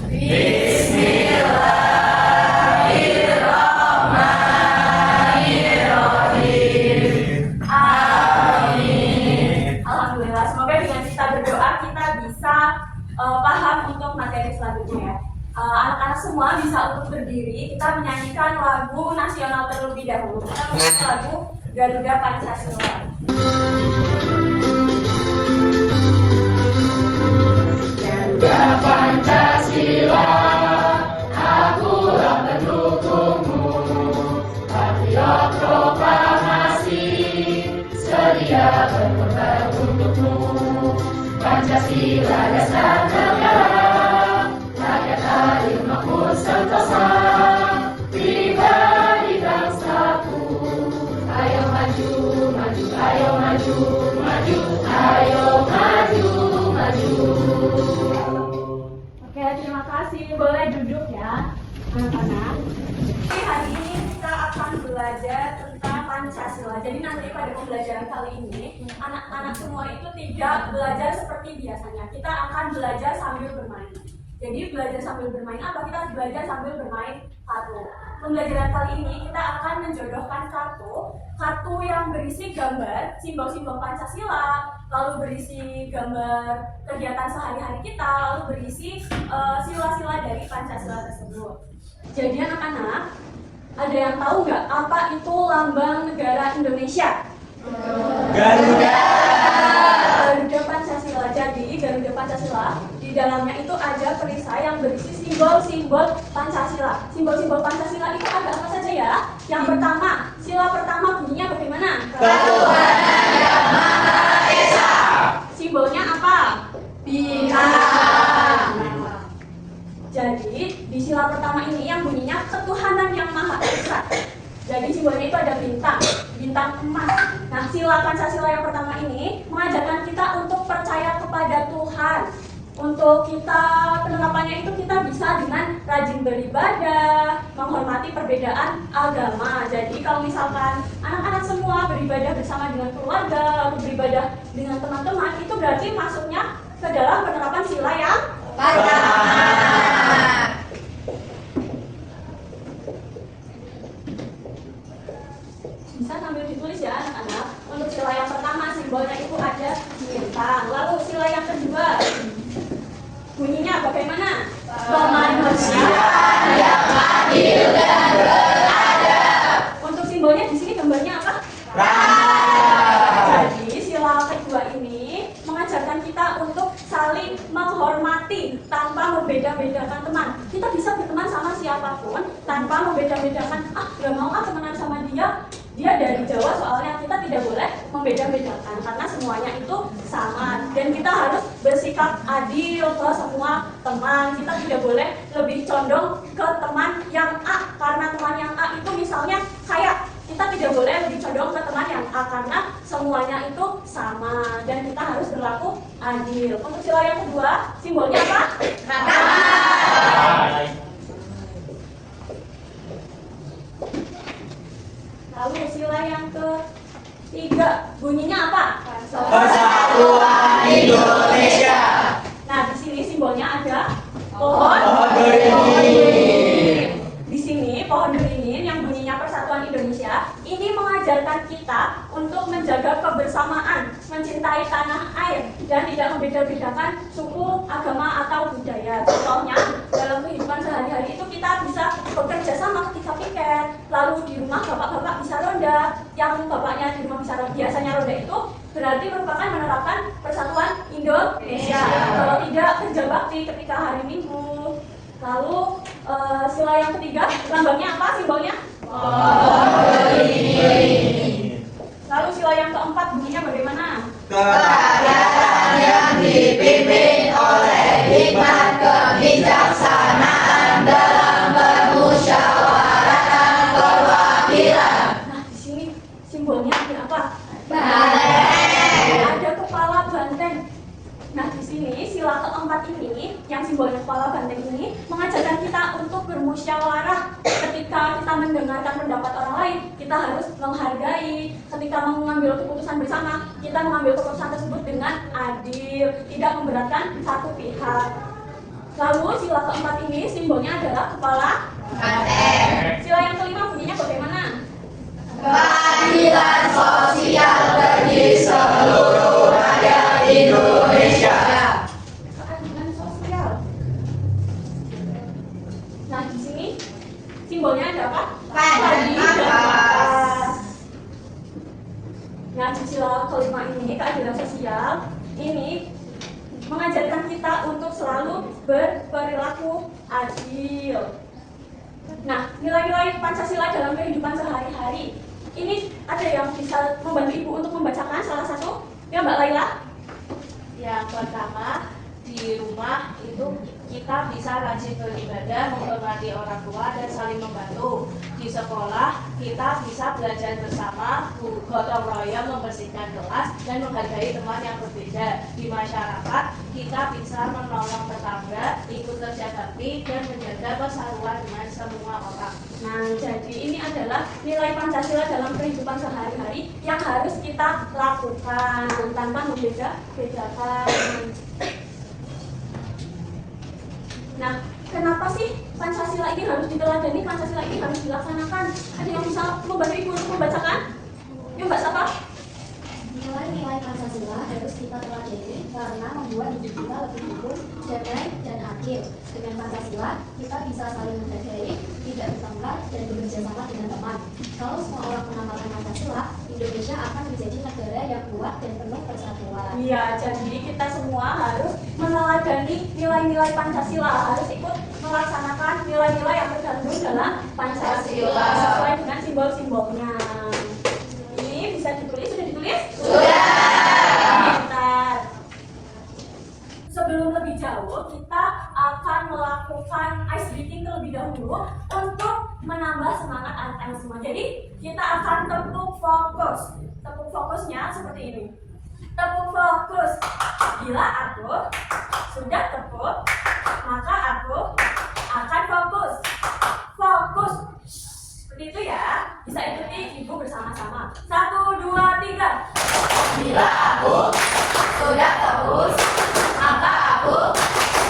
Bismillahirrahmanirrahim. Amin. Alhamdulillah, semoga dengan kita berdoa kita bisa paham untuk materi selanjutnya. Anak-anak semua bisa untuk berdiri, kita menyanyikan lagu nasional terlebih dahulu. Kita menyanyikan lagu Garuda Pancasila. Garuda Pancasila, akulah pendukungmu, patriot proklamasi, sedia berkorban untukmu. Pancasila dasar negara, rakyat adil makmur sentosa, pribadi bangsaku. Ayo maju, maju, ayo maju, maju, ayo maju, maju. Oke, terima kasih. Boleh duduk ya, anak-anak. Hari ini kita akan belajar tentang Pancasila. Jadi nanti pada pembelajaran kali ini, anak-anak semua itu tidak belajar seperti biasanya. Kita akan belajar sambil bermain. Jadi belajar sambil bermain apa? Kita belajar sambil bermain kartu. Pembelajaran kali ini kita akan menjodohkan kartu yang berisi gambar simbol-simbol Pancasila, lalu berisi gambar kegiatan sehari-hari kita, lalu berisi sila-sila dari Pancasila tersebut. Jadi anak-anak, ada yang tahu nggak apa itu lambang negara Indonesia? Garuda. Garuda Pancasila. Jadi Garuda Pancasila di dalamnya itu ada perisai yang berisi simbol-simbol Pancasila. Simbol-simbol Pancasila itu ada apa saja ya? Yang pertama, sila pertama bunyinya bagaimana? Ketuhanan Yang Maha Esa. Simbolnya apa? Bintang. Jadi di sila pertama ini yang bunyinya ketuhanan yang Maha Esa. Jadi simbolnya itu ada bintang emas. Nah, sila Pancasila yang pertama ini mengajarkan kita untuk percaya kepada Tuhan. Untuk kita penerapannya itu kita bisa dengan rajin beribadah, menghormati perbedaan agama. Jadi kalau misalkan anak-anak semua beribadah bersama dengan keluarga, lalu beribadah dengan teman-teman, itu berarti masuknya ke dalam penerapan sila yang pertama. Bisa sambil ditulis ya anak-anak. Untuk sila yang pertama simbolnya itu ada bintang. Lalu sila yang kedua bunyinya bagaimana? Kemanusiaan yang adil dan beradab. Untuk simbolnya di sini gambarnya apa? Jadi sila kedua ini mengajarkan kita untuk saling menghormati tanpa membeda-bedakan teman. Kita bisa berteman sama siapapun tanpa membeda-bedakan. Gak mau temenan sama dia dari Jawa, soalnya kita tidak boleh membeda-bedakan karena semuanya itu sama dan kita harus bersikap adil ke semua teman. Kita tidak boleh lebih condong ke teman yang A karena teman yang A itu misalnya kaya. Kita tidak boleh lebih condong ke teman yang A karena semuanya itu sama dan kita harus berlaku adil. Untuk sila yang kedua simbolnya apa? Lalu sila yang ketiga bunyinya apa? Persatuan Indonesia. Nah, di sini simbolnya ada pohon beringin. Di sini pohon beringin yang bunyinya Persatuan Indonesia ini mengajarkan kita untuk menjaga kebersamaan, mencintai tanah air dan tidak membeda-bedakan suku, agama atau budaya. Contohnya dalam kehidupan sehari-hari itu kita bisa bekerja sama ketika piket, lalu di rumah bapak-bapak bisa ronda, yang bapaknya di rumah bisa ronda, biasanya ronda itu berarti merupakan menerapkan Persatuan Indonesia. Kalau tidak kerja bakti ketika hari Minggu. Lalu sila yang ketiga lambangnya apa simbolnya? Lalu sila yang keempat bunyinya bagaimana? Kerakyatan yang dipimpin oleh hikmat kebijaksanaan dalam permusyawaratan perwakilan. Nah, di sini simbolnya ada apa? Banteng. Ada kepala banteng. Nah, di sini sila keempat ini, yang simbolnya kepala banteng ini, mengajarkan kita untuk bermusyawarah. Ketika kita mendengarkan pendapat orang lain, kita harus menghargai. Ketika mengambil keputusan bersama, kita mengambil keputusan tersebut dengan adil, tidak memberatkan satu pihak. Lalu sila keempat ini simbolnya adalah kepala banteng. Sila yang kelima bunyinya bagaimana? Keadilan sosial bagi seluruh rakyat Indonesia. Keadilan sosial. Nah, di sini simbolnya ada apa? Padi dan kapas. Nah, di sila kelima ini keadilan sosial ini mengajarkan kita untuk selalu berperilaku adil. Nah, nilai-nilai Pancasila dalam kehidupan sehari-hari ini ada yang bisa membantu Ibu untuk membacakan salah satu? Ya, Mbak Laila. Yang pertama, di rumah itu kita bisa rajin beribadah, menghormati orang tua dan saling membantu. Di sekolah kita bisa belajar bersama, gotong royong, membersihkan kelas dan menghargai teman yang berbeda. Di masyarakat kita bisa menolong tetangga, ikut kerja bakti dan menjaga persatuan dengan semua orang. Nah, jadi ini adalah nilai Pancasila dalam kehidupan sehari-hari yang harus kita lakukan tanpa membeda-bedakan. Nah, kenapa sih Pancasila ini harus diteladani, Pancasila ini harus dilaksanakan? Ada yang bisa membantu Ibu untuk membacakan? Yuk, Mbak Sapa. Nilai-nilai Pancasila harus kita teladani karena membuat hidup kita lebih rukun, damai, dan adil. Dengan Pancasila, kita bisa saling menghargai, tidak bertengkar, dan bekerja sama dengan teman. Kalau semua orang mengamalkan Pancasila, Indonesia akan menjadi negara yang kuat dan penuh persatuan. Iya, jadi kita semua harus meneladani nilai-nilai Pancasila, harus ikut melaksanakan nilai-nilai yang terkandung dalam Pancasila sesuai dengan simbol-simbolnya. Ini bisa ditulis, sudah ditulis? Pintar. Sebelum lebih jauh, kita akan melakukan ice breathing terlebih dahulu untuk menambah semangat anak-anak semua. Jadi, kita akan tepuk fokus. Tepuk fokusnya seperti ini. Tepuk fokus. Bila aku sudah tepuk, maka aku akan fokus. Fokus. Seperti itu ya. Bisa ikuti Ibu bersama-sama. 1, 2, 3. Bila aku sudah tebus, maka aku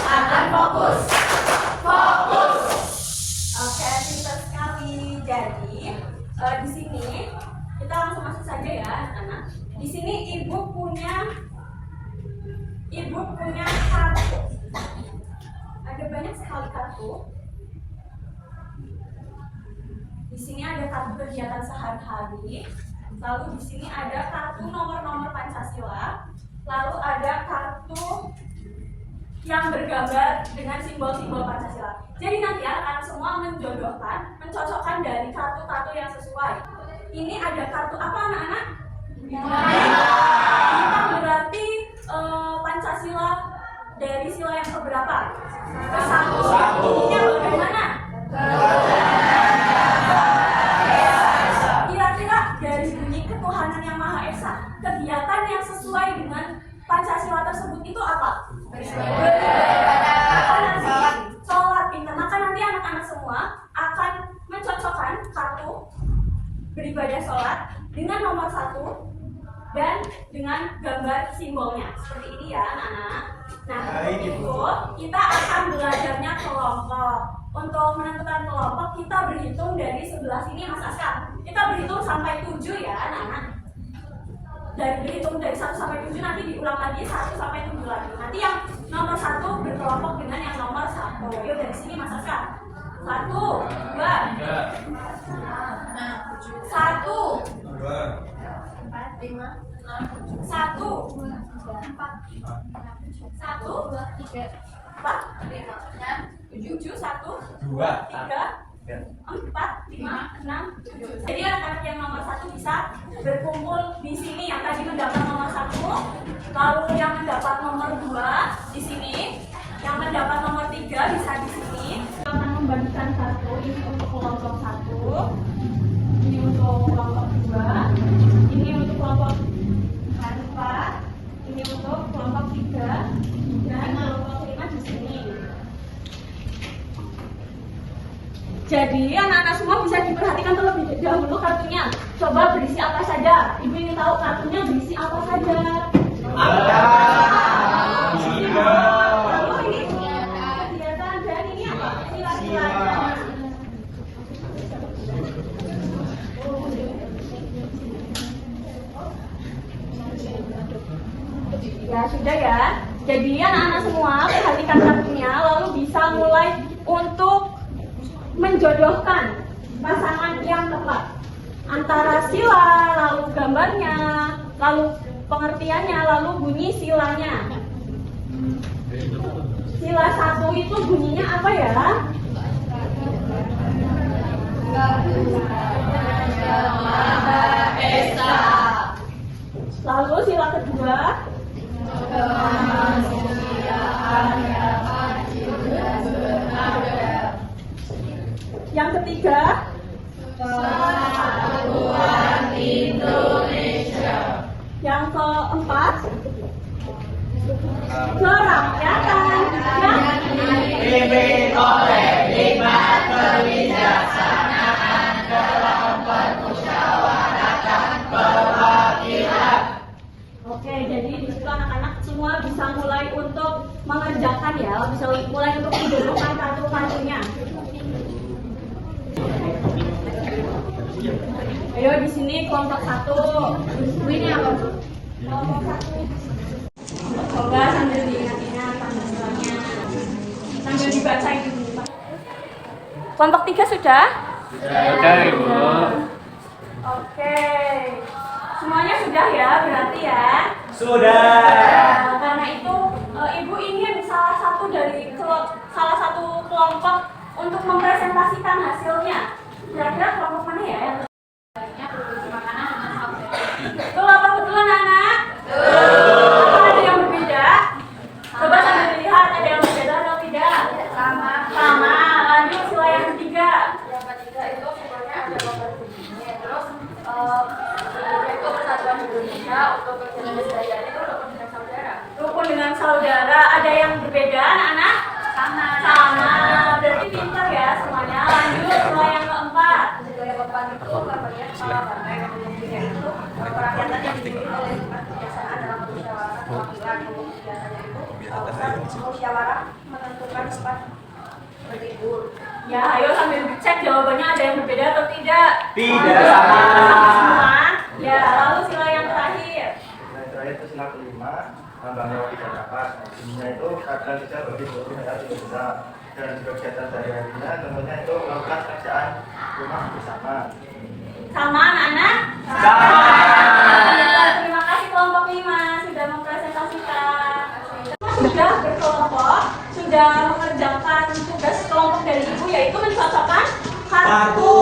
akan fokus. Fokus. Oke, pintar sekali. Jadi, di sini kita langsung masuk saja ya, anak-anak. Di sini Ibu punya kartu. Ada banyak sekali kartu. Di sini ada kartu kegiatan sehari-hari. Lalu di sini ada kartu nomor-nomor Pancasila. Lalu ada kartu yang bergambar dengan simbol-simbol Pancasila. Jadi nanti anak-anak semua menjodohkan, mencocokkan dari kartu-kartu yang sesuai. Ini ada kartu apa, anak-anak? Bintang berarti Pancasila dari sila yang keberapa? Ke-1. Bunyinya bagaimana? Kira-kira dari bunyi ketuhanan yang Maha Esa, kegiatan yang sesuai dengan Pancasila tersebut itu apa? Sholat. Pintar. Maka nanti anak-anak semua akan mencocokkan kartu beribadah sholat dengan nomor 1 dan dengan gambar simbolnya seperti ini ya, anak-anak. Nah, itu kita akan belajarnya kelompok. Untuk menentukan kelompok kita berhitung dari sebelah sini, Mas Askar. Kita berhitung sampai 7 ya, anak-anak. Berhitung dari 1 sampai 7, nanti diulang lagi 1 sampai 7 lagi. Nanti yang nomor 1 berkelompok dengan yang nomor 1. Yuk dari sini, Mas Askar. 1, 2, 1, 1, 1, 4, 7, 1, 2, 3, 4, 5, 6, 7. Jadi anak-anak yang nomor 1 bisa berkumpul di sini. Yang tadi mendapat nomor 1, lalu yang mendapat nomor 2 di sini, yang mendapat nomor 3 bisa di sini. Kita akan membagikan kartu ini untuk kelompok 1, ini untuk kelompok 2, ini untuk kelompok 4, ini untuk kelompok 3, dan kelompok 5 di sini. Jadi anak-anak semua bisa diperhatikan terlebih dahulu kartunya. Coba berisi apa saja? Ibu ingin tahu kartunya berisi apa saja? Lalu ini Pancasila. Ya sudah ya. Jadi anak-anak semua perhatikan kartunya, lalu bisa mulai untuk menjodohkan pasangan yang tepat antara sila, lalu gambarnya, lalu pengertiannya, lalu bunyi silanya. Sila 1 itu bunyinya apa ya? Lalu sila kedua? Yang ketiga? Persatuan Indonesia. Yang keempat? Kerakyatan. Yang Dipimpin oleh hikmat kebijaksanaan dalam permusyawaratan perwakilan. Oke, jadi di situ anak-anak semua bisa mulai untuk mengerjakan ya, bisa mulai untuk menjodohkan kartu-kartunya. Ayo di sini kelompok 1. Ini apa? Kelompok 1. Coba sambil diingat-ingat Pancasilanya. Sambil dibaca itu. Kelompok 3 sudah? Sudah, Ibu. Oke. Semuanya sudah ya, berarti ya. Sudah. Nah, karena itu Ibu ingin salah satu kelompok untuk mempresentasikan hasilnya. Kira-kira kelompok mana ya yang betul apa betul anak-anak? Apa ada yang berbeda? Coba sambil dilihat ada yang berbeda atau tidak? Sama. Lanjut sila yang ketiga. Yang ketiga itu sebenarnya ada gambar begini, terus itu persatuan Indonesia untuk kesejahteraan itu rukun dengan saudara. Rukun dengan saudara. Ada yang berbeda anak-anak? Sama. Berarti pintar ya semuanya. Lanjut sila yang keempat. Sila yang keempat itu gambarnya kepala banteng yang kemudian itu kerakyatan yang dipimpin oleh kebijaksanaan dalam musyawarah perwakilan. Biasanya itu musyawarah menentukan tempat berlibur. Ya, ayo sambil dicek jawabannya ada yang berbeda atau tidak. Tidak. Sama semua. Ya, lalu sila yang terakhir. Nah, terakhir itu sila kelima, lambangnya tidak dapat. Bunyinya itu keadaan tidak bagi seluruh negara Indonesia dan kegiatan sehari-harinya tentunya itu melakukan kerjaan rumah bersama. Sama anak-anak? Sama. Terima kasih kelompok 5 sudah mempresentasikan. Sudah berkelompok, sudah mengerjakan tugas kelompok dari Ibu yaitu mencocokkan kartu.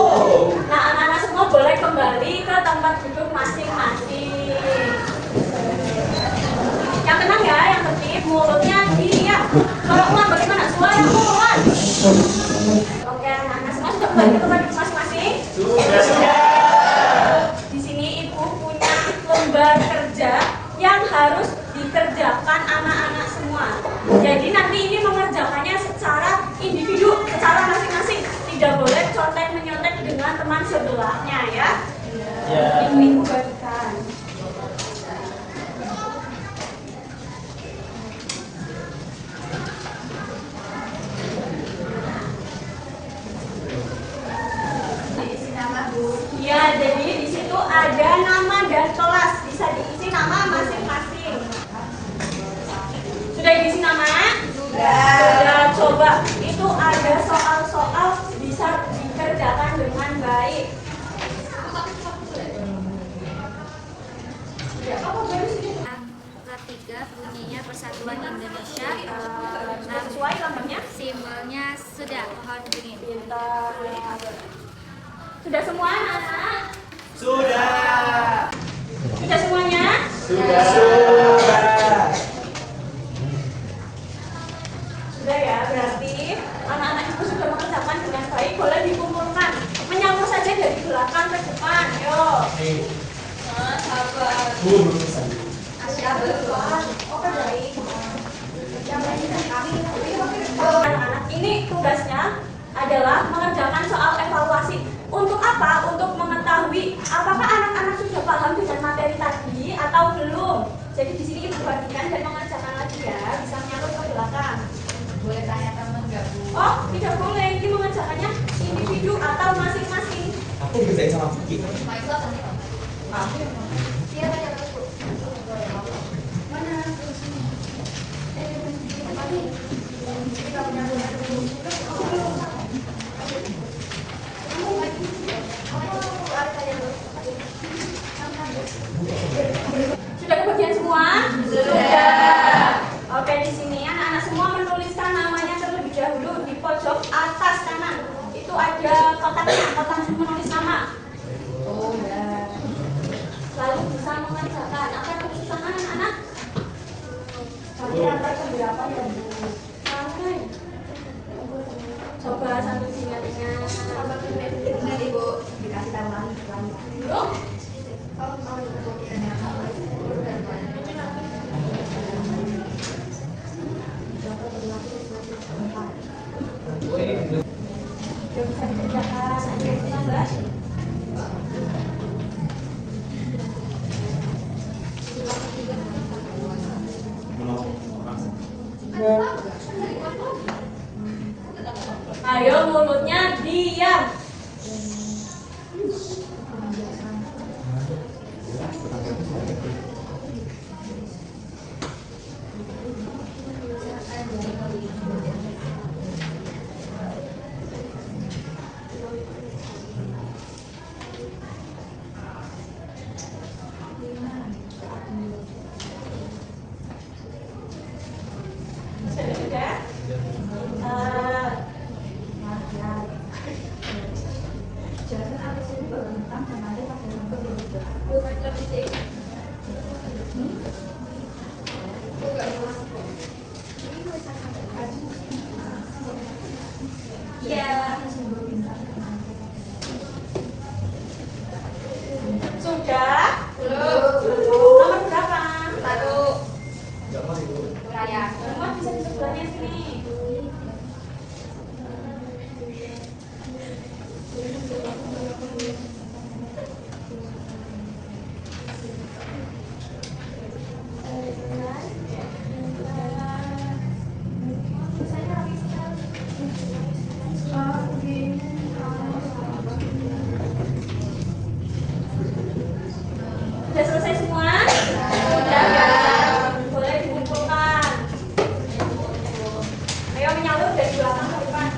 Nah, anak-anak semua boleh kembali ke tempat duduk masing-masing. Yang tenang ya, yang tertib, mulutnya diam. Kalau ulang bagaimana? Suara ulang. Oke, anak-anak semua sudah kembali ke tempat duduk masing-masing? Sudah. Di sini Ibu punya lembar kerja yang harus dikerjakan anak-anak semua. Jadi nanti ini mengerjakannya secara individu, secara masing-masing. Tidak boleh contek-menyontek dengan teman sebelahnya ya. Ya. Ini Ibu bagikan. Diisi nama Bu. Ya, jadi di situ ada nama dan kelas. Bisa diisi nama masing-masing. Sudah diisi nama? Sudah. Coba. Itu ada soal-soal bisa dikerjakan dengan baik. Ya, apa baru sih? Ketiga bunyinya Persatuan Indonesia. Sesuai lambangnya? Simbolnya sudah pohon beringin. Pintar. Sudah semua anak-anak? Sudah. Sudah semuanya? Sudah. Sudah ya, berarti anak-anak itu sudah mengerjakan dengan baik. Boleh dikumpulkan. Menyambung saja dari belakang ke depan. Yo. Oke, baik. Anak-anak, ini tugasnya adalah mengerjakan soal evaluasi. Untuk apa? Untuk mengetahui apakah anak-anak sudah paham dengan materi tadi atau belum. Jadi di sini Ibu bagikan dan mengerjakan lagi ya. Bisa menyambung ke belakang. Boleh tanya teman nggak Bu? Oh, tidak boleh. Ini Aku kerjain sama Vicky. Sudah kebagian semua? Sudah. Oke, di sini anak-anak semua menuliskan namanya terlebih dahulu di pojok atas kanan. Itu ada kotak menulis nama. Oh, ya. Lalu bisa mengerjakan. Apa yang kesusahan anak-anak? Sampai angka berapa ya, Bu? Sampai. Coba sambil diingat-ingat. Nanti Bu dikasih tahu lagi. Yuk. Sudah bisa dikerjakan. Ada 19. Ayo mulutnya diam. Sudah? Iya. Sudah? Belum. Nomor berapa? 1. Semua bisa di sebelahnya sini. Sudah selesai semua? Sudah kan? Boleh dikumpulkan. Ayo menyalur dari belakang ke depan.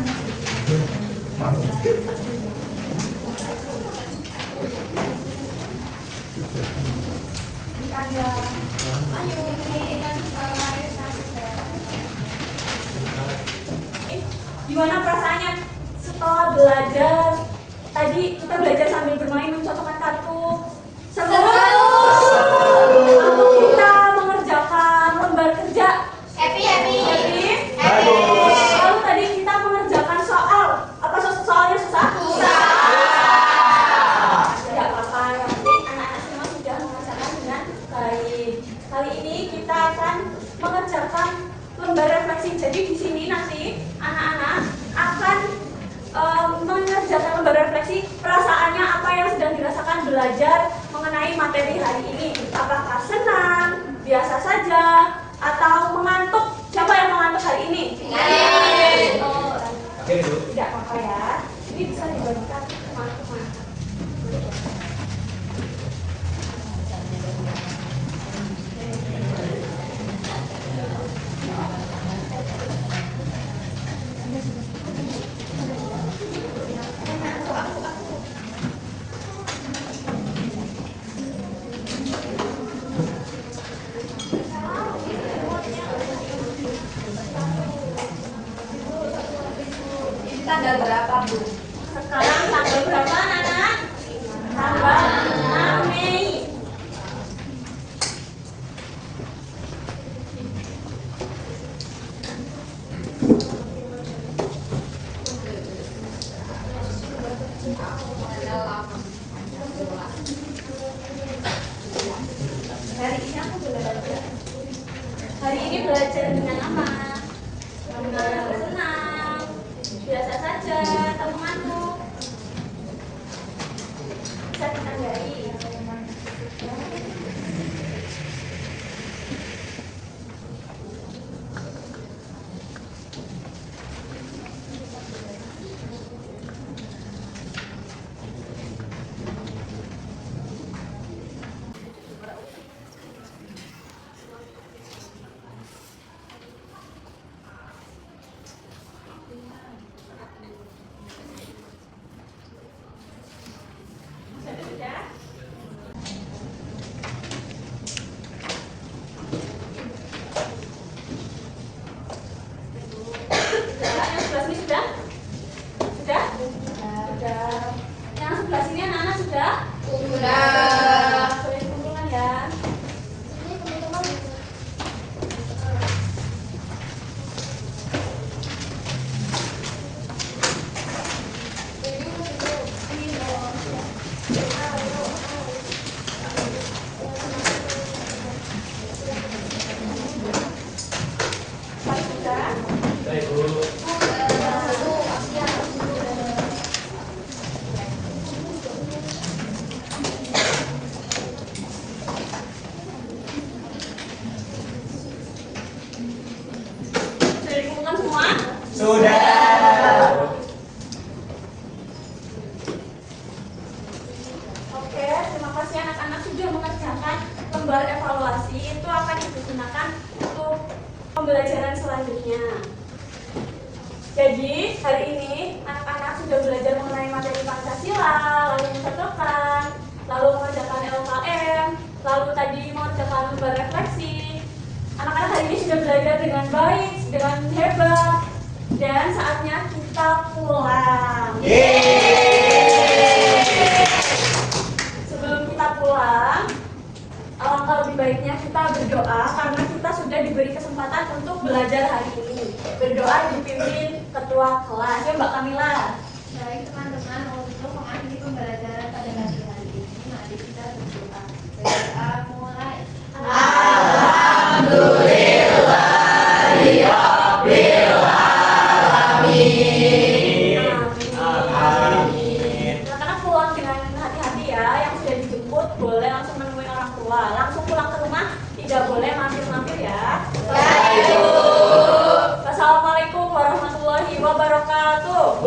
Gimana perasaannya setelah belajar? Tadi kita belajar sambil bermain mencocokkan kartu. Seru. Lalu kita mengerjakan lembar kerja. Happy. Lalu tadi kita mengerjakan soal. Apa soalnya susah? Tidak apa-apa. Yang penting anak-anak semua sudah mengerjakan dengan baik. Kali ini kita akan mengerjakan lembar refleksi. Jadi di sini nanti anak-anak akan mengerjakan lembar refleksi perasaannya apa yang sedang dirasakan belajar mengenai materi hari ini. Apakah senang, biasa saja, atau mengantuk? Siapa yang mengantuk hari ini? Oh, tidak apa-apa ya. Ini bisa dibagikan teman-teman. Tanggal berapa, Bu? Sekarang tanggal berapa, anak-anak? Tanggal 6 Mei. Hari ini aku belajar. Hari ini belajar dengan apa? Senang, biasa saja, atau mengantuk? Bisa ditandai. Jadi hari ini anak-anak sudah belajar mengenai materi Pancasila, lalu mencontohkan, lalu mengerjakan LKM, lalu tadi mengerjakan berefleksi. Anak-anak hari ini sudah belajar dengan baik, dengan hebat, dan saatnya kita pulang. Sebelum kita pulang, alangkah lebih baiknya kita berdoa karena kita sudah diberi kesempatan untuk belajar hari ini. Berdoa dipimpin ketua kelas, ya Mbak Kamila. Baik teman-teman, untuk mengakhiri pembelajaran pada pagi hari ini, mari kita berdoa. Berdoa mulai. Anak-anak pulang dengan hati-hati ya. Yang sudah dijemput boleh langsung menemui orang tua. Langsung pulang ke rumah, tidak boleh mampir-mampir ya. Assalamualaikum warahmatullahi wabarakatuh.